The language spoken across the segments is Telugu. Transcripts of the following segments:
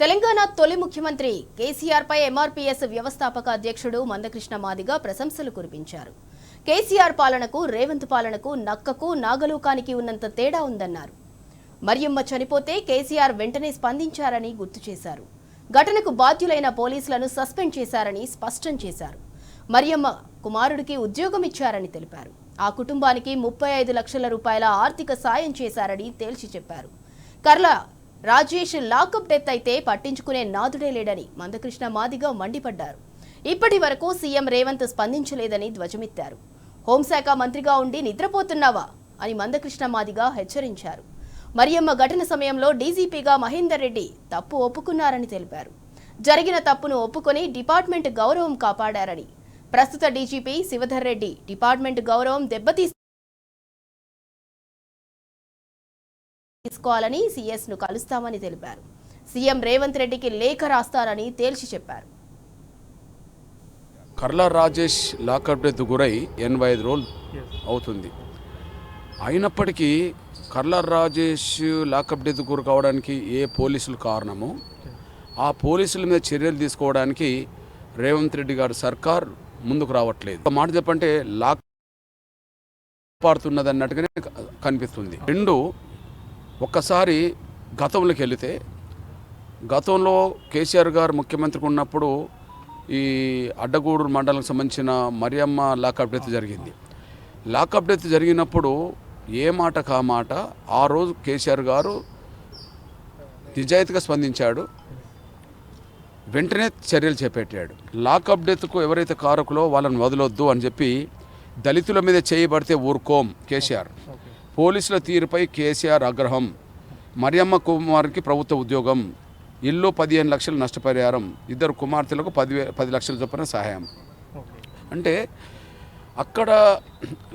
తెలంగాణ తొలి ముఖ్యమంత్రి కేసీఆర్ పై ఎంఆర్పీఎస్ వ్యవస్థాపక అధ్యక్షుడు మందకృష్ణ మాదిగ ప్రశంసలు కురిపించారు. కేసీఆర్ పాలనకు రేవంత్ పాలనకు నక్కకు నాగలోకానికి ఉన్నంత తేడా ఉందన్నారు. మరియమ్మ చనిపోతే కేసీఆర్ వెంటనే స్పందించారని గుర్తు చేశారు. ఘటనకు బాధ్యులైన పోలీసులను సస్పెండ్ చేశారని స్పష్టం చేశారు. మరియమ్మ కుమారుడికి ఉద్యోగం ఇచ్చారని తెలిపారు. ఆ కుటుంబానికి 35 లక్షల రూపాయల ఆర్థిక సాయం చేశారని తేల్చి చెప్పారు. కర్ల రాజేష్ లాకప్ డెత్ అయితే పట్టించుకునే నాదుడే లేడని మందకృష్ణ మాదిగ మండిపడ్డారు. ఇప్పటి వరకు సీఎం రేవంత్ స్పందించలేదని ధ్వజమెత్తారు. హోంశాఖ మంత్రిగా ఉండి నిద్రపోతున్నావా అని మందకృష్ణ మాదిగ హెచ్చరించారు. మరియమ్మ ఘటన సమయంలో డీజీపీగా మహేందర్ రెడ్డి తప్పు ఒప్పుకున్నారని తెలిపారు. జరిగిన తప్పును ఒప్పుకొని డిపార్ట్మెంట్ గౌరవం కాపాడారని, ప్రస్తుత డీజీపీ శివధర్ రెడ్డి డిపార్ట్మెంట్ గౌరవం తీసుకోవాలని సీఎస్ ను కలుస్తామని తెలిపారు. సీఎం రేవంత్ రెడ్డికి లేఖ రాస్తారని తేల్చి చెప్పారు. కర్ల రాజేష్ లాకప్ డెత్ గురై 85 రోజులు అవుతుంది. అయినప్పటికీ కర్ల రాజేష్ లాకప్ డెత్ గురి కావడానికి ఏ పోలీసులు కారణమో ఆ పోలీసుల మీద చర్యలు తీసుకోవడానికి రేవంత్ రెడ్డి గారి సర్కార్ ముందుకు రావట్లేదు. ఒక మాట చెప్పంటే లాక్ పాడుతున్నది అన్నట్టుగానే కనిపిస్తుంది. రెండు, ఒక్కసారి గతంలోకి వెళితే, గతంలో కేసీఆర్ గారు ముఖ్యమంత్రికి ఉన్నప్పుడు ఈ అడ్డగూడూరు మండలానికి సంబంధించిన మరియమ్మ లాకప్ డెత్ జరిగింది. లాకప్ డెత్ జరిగినప్పుడు ఏ మాట కా మాట ఆ రోజు కేసీఆర్ గారు నిజాయితీగా స్పందించాడు, వెంటనే చర్యలు చేపట్టాడు. లాకప్ డెత్కు ఎవరైతే కారకులో వాళ్ళని వదలొద్దు అని చెప్పి దళితుల మీద చేయబడితే ఊరుకోం కేసీఆర్. పోలీసుల తీరుపై కేసీఆర్ ఆగ్రహం. మరియమ్మ కుమార్కి ప్రభుత్వ ఉద్యోగం, ఇల్లు 15 లక్షల నష్టపరిహారం, 2 కుమార్తెలకు 10 లక్షల చొప్పున సహాయం. అంటే అక్కడ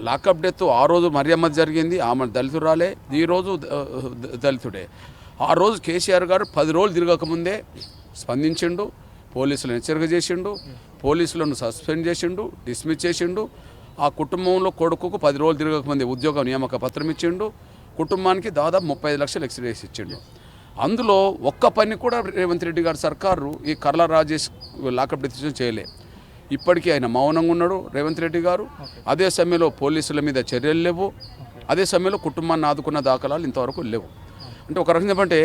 లాకప్ డెత్ ఆ రోజు మరియమ్మ జరిగింది, ఆమె దళితురాలే, ఈరోజు దళితుడే. ఆ రోజు కేసీఆర్ గారు 10 రోజులు తిరగకముందే స్పందించిండు, పోలీసులను హెచ్చరిక చేసిండు, పోలీసులను సస్పెండ్ చేసిండు, డిస్మిస్ చేసిండు. ఆ కుటుంబంలో కొడుకుకు 10 రోజులు తిరగకముందే ఉద్యోగ నియామక పత్రం ఇచ్చిండు, కుటుంబానికి దాదాపు 35 లక్షలు ఎక్స్రేస్ ఇచ్చిండు. అందులో ఒక్క పని కూడా రేవంత్ రెడ్డి గారి సర్కారు ఈ కర్ల రాజేష్ లాకప్ డెసిషన్ చేయలే. ఇప్పటికీ ఆయన మౌనంగా ఉన్నాడు రేవంత్ రెడ్డి గారు. అదే సమయంలో పోలీసుల మీద చర్యలు లేవు, అదే సమయంలో కుటుంబాన్ని ఆదుకున్న దాఖలాలు ఇంతవరకు లేవు. అంటే ఒక రకంగా చెప్పంటే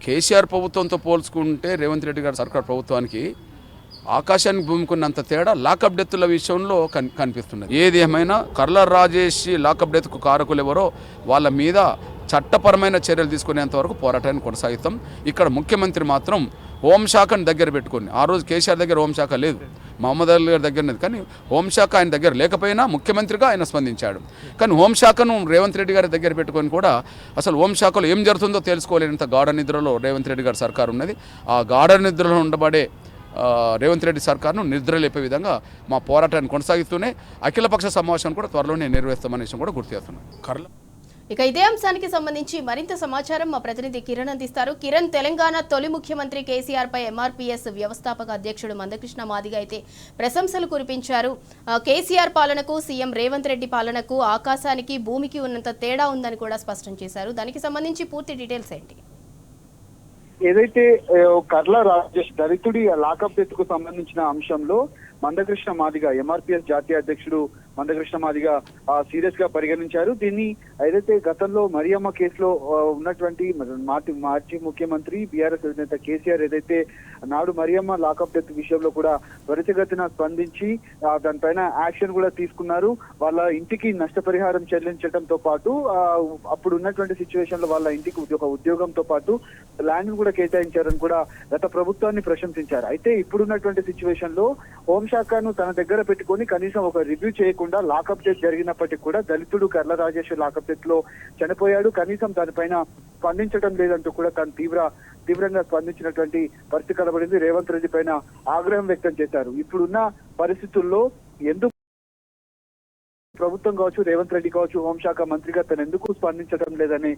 కేసీఆర్ ప్రభుత్వంతో పోల్చుకుంటే రేవంత్ రెడ్డి గారి సర్కార్ ప్రభుత్వానికి ఆకాశానికి భూమికున్నంత తేడా లాకప్ డెత్తుల విషయంలో కనిపిస్తున్నది. ఏది ఏమైనా కర్ల రాజేష్ లాకప్ డెత్కు కారకులు ఎవరో వాళ్ళ మీద చట్టపరమైన చర్యలు తీసుకునేంత వరకు పోరాటాన్ని కొనసాగిస్తాం. ఇక్కడ ముఖ్యమంత్రి మాత్రం హోంశాఖను దగ్గర పెట్టుకుని, ఆ రోజు కేసీఆర్ దగ్గర హోంశాఖ లేదు, మహమ్మద్ అలీ గారి దగ్గర లేదు, కానీ హోంశాఖ ఆయన దగ్గర లేకపోయినా ముఖ్యమంత్రిగా ఆయన స్పందించాడు. కానీ హోంశాఖను రేవంత్ రెడ్డి గారి దగ్గర పెట్టుకొని కూడా అసలు హోంశాఖలో ఏం జరుగుతుందో తెలుసుకోలేనంత గాఢ నిద్రలో రేవంత్ రెడ్డి గారి సర్కారు ఉన్నది. ఆ గాఢ నిద్రలో ఉండబడే రేవంత్ రెడ్డి సర్కార్ను నిద్ర లేపే విధంగా మా పోరాటాన్ని కొనసాగిస్తూనే అఖిలపక్ష సమావేశాన్ని కూడా త్వరలోనే నిర్వహిస్తామనే విషయం కూడా గుర్తు చేస్తున్నాం. ఇక ఇదే అంశానికి సంబంధించి మరింత సమాచారం మా ప్రతినిధి కిరణ్ అందిస్తారు. కిరణ్, తెలంగాణ తొలి ముఖ్యమంత్రి కేసీఆర్ పై ఎంఆర్పీఎస్ వ్యవస్థాపక అధ్యక్షుడు మందకృష్ణ మాదిగ అయితే ప్రశంసలు కురిపించారు. కేసీఆర్ పాలనకు సీఎం రేవంత్ రెడ్డి పాలనకు ఆకాశానికి భూమికి ఉన్నంత తేడా ఉందని కూడా స్పష్టం చేశారు. దానికి సంబంధించి పూర్తి డీటెయిల్స్ ఏంటి? ఏదైతే కర్ల రాజేష్ దళితుడి లాకప్ డెత్ కు సంబంధించిన అంశంలో మందకృష్ణ మాదిగ ఎంఆర్పీఎస్ జాతీయ అధ్యక్షుడు మందకృష్ణ మాదిగ సీరియస్ గా పరిగణించారు. దీన్ని ఏదైతే గతంలో మరియమ్మ కేసులో ఉన్నటువంటి మాజీ ముఖ్యమంత్రి బీఆర్ఎస్ అధినేత కేసీఆర్ ఏదైతే నాడు మరియమ్మ లాకప్ డెత్ విషయంలో కూడా త్వరితగతిన స్పందించి దానిపైన యాక్షన్ కూడా తీసుకున్నారు. వాళ్ళ ఇంటికి నష్టపరిహారం చెల్లించడంతో పాటు అప్పుడు ఉన్నటువంటి సిచ్యువేషన్ లో వాళ్ళ ఇంటికి ఒక ఉద్యోగంతో పాటు ల్యాండ్ కూడా కేటాయించారని కూడా గత ప్రభుత్వాన్ని ప్రశంసించారు. అయితే ఇప్పుడున్నటువంటి సిచ్యువేషన్ లో హోంశాఖను తన దగ్గర పెట్టుకొని కనీసం ఒక రివ్యూ చేయకుండా లాకప్ డెత్ జరిగినప్పటికీ కూడా దళితుడు కర్ల రాజేష్ లాకప్ డెత్ లో చనిపోయాడు, కనీసం దానిపైన స్పందించడం లేదంటూ కూడా తను తీవ్రంగా స్పందించినటువంటి పరిస్థితి కనబడింది. రేవంత్ రెడ్డి పైన ఆగ్రహం వ్యక్తం చేశారు. ఇప్పుడున్న పరిస్థితుల్లో ఎందుకు ప్రభుత్వం కావచ్చు, రేవంత్ రెడ్డి కావచ్చు, హోంశాఖ మంత్రిగా తను ఎందుకు స్పందించడం లేదనే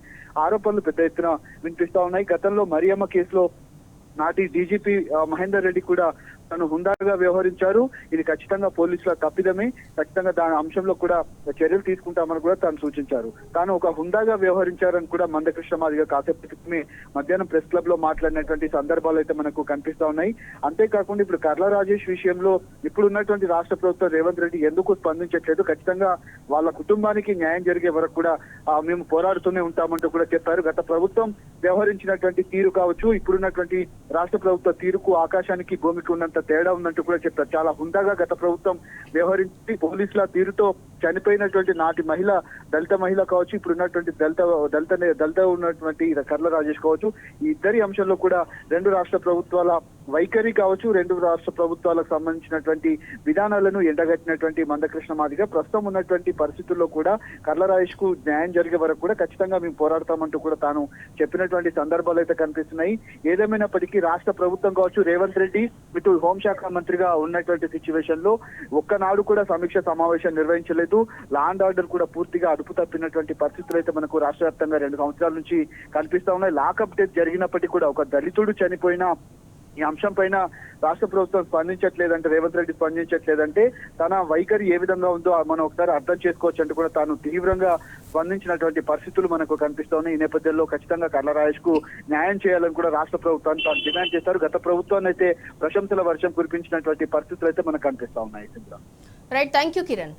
ఆరోపణలు పెద్ద ఎత్తున వినిపిస్తా ఉన్నాయి. గతంలో మరియమ్మ కేసులో నాటి డీజీపీ మహేందర్ రెడ్డి కూడా తను హుందాగా వ్యవహరించారు, ఇది ఖచ్చితంగా పోలీసుల తప్పిదమే, ఖచ్చితంగా దాని అంశంలో కూడా చర్యలు తీసుకుంటామని కూడా తాను సూచించారు. తాను ఒక హుందాగా వ్యవహరించారని కూడా మందకృష్ణ మాదిగ కాసేపు క్రితమే మధ్యాహ్నం ప్రెస్ క్లబ్ లో మాట్లాడినటువంటి సందర్భాలు అయితే మనకు కనిపిస్తా ఉన్నాయి. అంతేకాకుండా ఇప్పుడు కర్ల రాజేష్ విషయంలో ఇప్పుడు ఉన్నటువంటి రాష్ట్ర ప్రభుత్వం రేవంత్ రెడ్డి ఎందుకు స్పందించట్లేదు, ఖచ్చితంగా వాళ్ళ కుటుంబానికి న్యాయం జరిగే వరకు కూడా మేము పోరాడుతూనే ఉంటామంటూ కూడా చెప్పారు. గత ప్రభుత్వం వ్యవహరించినటువంటి తీరు కావచ్చు, ఇప్పుడున్నటువంటి రాష్ట్ర ప్రభుత్వ తీరుకు ఆకాశానికి భూమికి ఉన్నంత తేడా ఉందంటూ కూడా చెప్పారు. చాలా హుందాగా గత ప్రభుత్వం వ్యవహరించి పోలీసుల తీరుతో చనిపోయినటువంటి నాటి దళిత మహిళ కావచ్చు, ఇప్పుడు ఉన్నటువంటి దళిత ఉన్నటువంటి కర్ల రాజేష్ కావచ్చు, ఈ ఇద్దరి అంశంలో కూడా రెండు రాష్ట్ర ప్రభుత్వాల వైఖరి కావచ్చు, రెండు రాష్ట్ర ప్రభుత్వాలకు సంబంధించినటువంటి విధానాలను ఎండగట్టినటువంటి మందకృష్ణ మాదిగ ప్రస్తుతం ఉన్నటువంటి పరిస్థితుల్లో కూడా కర్ల రాజేష్ కు న్యాయం జరిగే వరకు కూడా ఖచ్చితంగా మేము పోరాడతామంటూ కూడా తాను చెప్పినటువంటి సందర్భాలు అయితే కనిపిస్తున్నాయి. ఏదేమైనప్పటికీ రాష్ట్ర ప్రభుత్వం కావచ్చు, రేవంత్ రెడ్డి ఇటు హోంశాఖ మంత్రిగా ఉన్నటువంటి సిచ్యువేషన్ లో ఒక్కనాడు కూడా సమీక్ష సమావేశం నిర్వహించలేదు. లా అండ్ ఆర్డర్ కూడా పూర్తిగా అదుపు తప్పినటువంటి పరిస్థితులు అయితే మనకు రాష్ట్ర వ్యాప్తంగా 2 సంవత్సరాల నుంచి కనిపిస్తా ఉన్నాయి. లాకప్ డెత్ జరిగినప్పటికీ కూడా ఒక దళితుడు చనిపోయినా ఈ అంశం పైన రాష్ట్ర ప్రభుత్వం స్పందించట్లేదంటే, రేవంత్ రెడ్డి స్పందించట్లేదంటే తన వైఖరి ఏ విధంగా ఉందో మనం ఒకసారి అర్థం చేసుకోవచ్చు అంటూ కూడా తాను తీవ్రంగా స్పందించినటువంటి పరిస్థితులు మనకు కనిపిస్తా ఉన్నాయి. ఈ నేపథ్యంలో ఖచ్చితంగా కర్ల రాజేష్ కు న్యాయం చేయాలని కూడా రాష్ట్ర ప్రభుత్వాన్ని తాను డిమాండ్ చేశారు. గత ప్రభుత్వాన్ని అయితే ప్రశంసల వర్షం కురిపించినటువంటి పరిస్థితులు అయితే మనకు కనిపిస్తా ఉన్నాయి. Right, thank you Kiran.